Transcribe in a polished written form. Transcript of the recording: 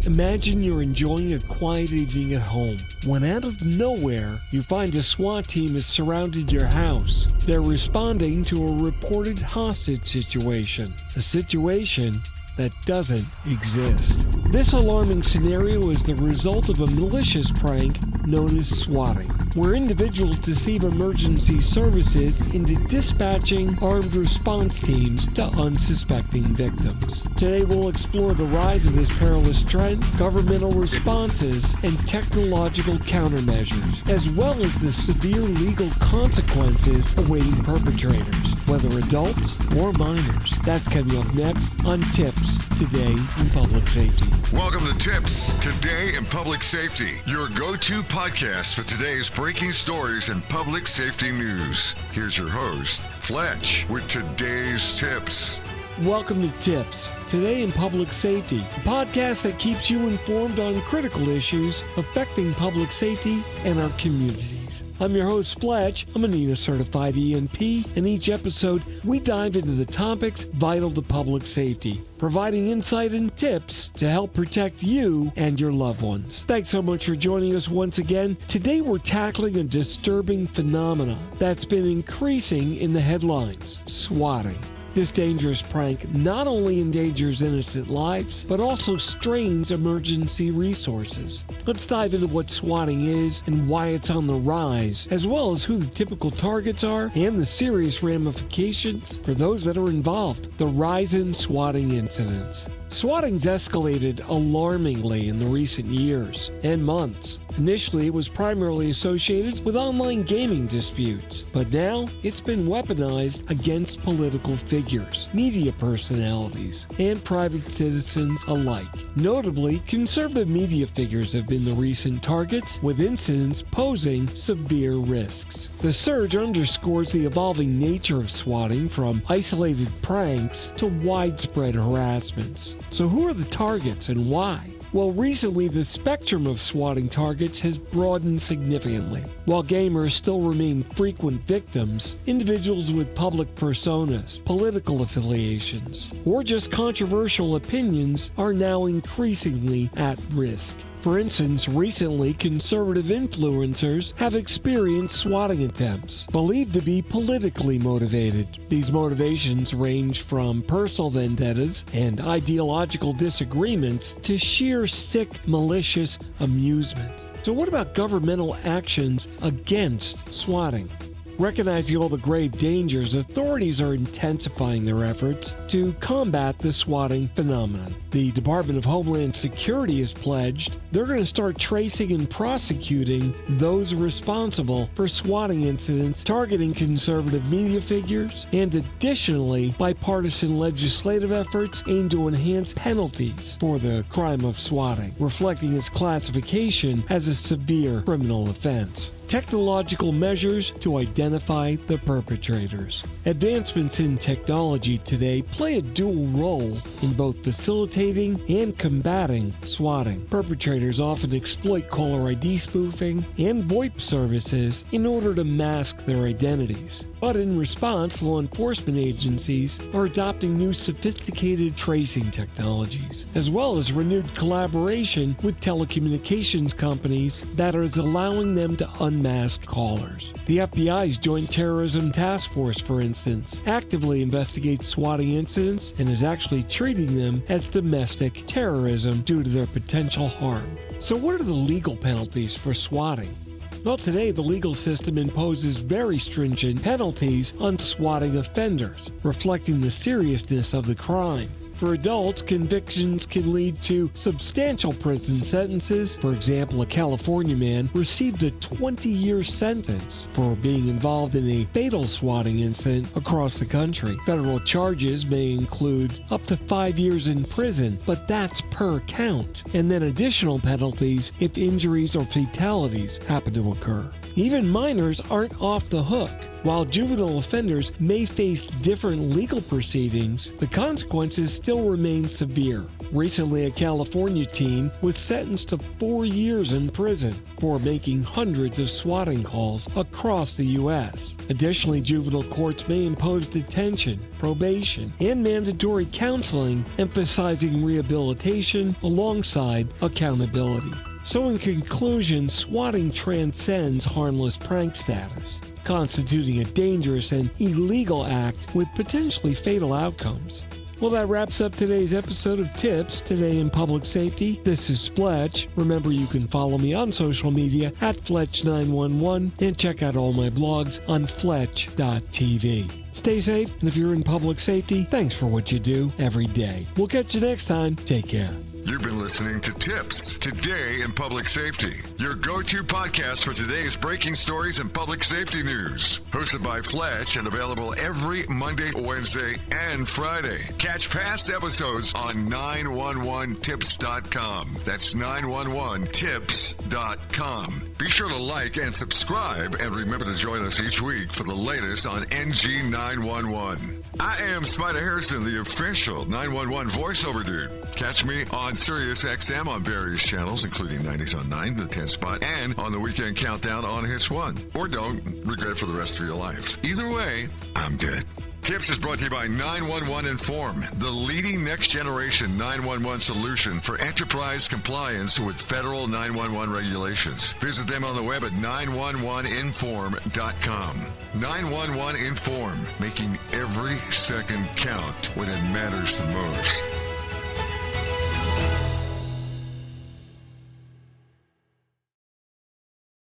Imagine you're enjoying a quiet evening at home when out of nowhere you find a SWAT team has surrounded your house. They're responding to a reported hostage situation, a situation that doesn't exist. This alarming scenario is the result of a malicious prank known as swatting, where individuals deceive emergency services into dispatching armed response teams to unsuspecting victims. Today we'll explore the rise of this perilous trend, governmental responses, and technological countermeasures, as well as the severe legal consequences awaiting perpetrators, whether adults or minors. That's coming up next on TiPS, Today in Public Safety. Welcome to TiPS, Today in Public Safety, your go-to podcast for today's breaking stories and public safety news. Here's your host, Fletch, with today's tips. Welcome to TiPS, Today in Public Safety, a podcast that keeps you informed on critical issues affecting public safety and our communities. I'm your host, Fletch. I'm a NENA-certified ENP, and each episode we dive into the topics vital to public safety, providing insight and tips to help protect you and your loved ones. Thanks so much for joining us once again. Today we're tackling a disturbing phenomenon that's been increasing in the headlines: swatting. This dangerous prank not only endangers innocent lives, but also strains emergency resources. Let's dive into what swatting is and why it's on the rise, as well as who the typical targets are and the serious ramifications for those that are involved. The rise in swatting incidents. Swatting's escalated alarmingly in the recent years and months. Initially, it was primarily associated with online gaming disputes, but now it's been weaponized against political figures, media personalities, and private citizens alike. Notably, conservative media figures have been the recent targets, with incidents posing severe risks. The surge underscores the evolving nature of swatting, from isolated pranks to widespread harassments. So who are the targets and why? Well, recently the spectrum of swatting targets has broadened significantly. While gamers still remain frequent victims, individuals with public personas, political affiliations, or just controversial opinions are now increasingly at risk. For instance, recently, conservative influencers have experienced swatting attempts, believed to be politically motivated. These motivations range from personal vendettas and ideological disagreements to sheer sick, malicious amusement. So what about governmental actions against swatting? Recognizing all the grave dangers, authorities are intensifying their efforts to combat the swatting phenomenon. The Department of Homeland Security has pledged they're going to start tracing and prosecuting those responsible for swatting incidents targeting conservative media figures, and additionally, bipartisan legislative efforts aim to enhance penalties for the crime of swatting, reflecting its classification as a severe criminal offense. Technological measures to identify the perpetrators. Advancements in technology today play a dual role in both facilitating and combating swatting. Perpetrators often exploit caller ID spoofing and VoIP services in order to mask their identities. But in response, law enforcement agencies are adopting new sophisticated tracing technologies, as well as renewed collaboration with telecommunications companies that is allowing them to unmask callers. The FBI's Joint Terrorism Task Force, for instance, actively investigates swatting incidents and is actually treating them as domestic terrorism due to their potential harm. So what are the legal penalties for swatting? Well, today the legal system imposes very stringent penalties on swatting offenders, reflecting the seriousness of the crime. For adults, convictions can lead to substantial prison sentences. For example, a California man received a 20-year sentence for being involved in a fatal swatting incident across the country. Federal charges may include up to 5 years in prison, but that's per count, and then additional penalties if injuries or fatalities happen to occur. Even minors aren't off the hook. While juvenile offenders may face different legal proceedings, the consequences still remain severe. Recently, a California teen was sentenced to 4 years in prison for making hundreds of swatting calls across the U.S. Additionally, juvenile courts may impose detention, probation, and mandatory counseling, emphasizing rehabilitation alongside accountability. So in conclusion, swatting transcends harmless prank status, constituting a dangerous and illegal act with potentially fatal outcomes. Well, that wraps up today's episode of TiPS, Today in Public Safety. This is Fletch. Remember, you can follow me on social media at Fletch911 and check out all my blogs on Fletch.tv. Stay safe, and if you're in public safety, thanks for what you do every day. We'll catch you next time. Take care. You've been listening to TiPS, Today in Public Safety, your go-to podcast for today's breaking stories and public safety news. Hosted by Fletch and available every Monday, Wednesday, and Friday. Catch past episodes on 911tips.com. That's 911tips.com. Be sure to like and subscribe, and remember to join us each week for the latest on NG 911. I am Spider Harrison, the official 911 voiceover dude. Catch me on Sirius XM on various channels, including 90s on 9, the 10 spot, and on the Weekend Countdown on Hits 1. Or don't regret it for the rest of your life. Either way, I'm good. TiPS is brought to you by 911 Inform, the leading next-generation 911 solution for enterprise compliance with federal 911 regulations. Visit them on the web at 911inform.com. 911 Inform, making every second count when it matters the most.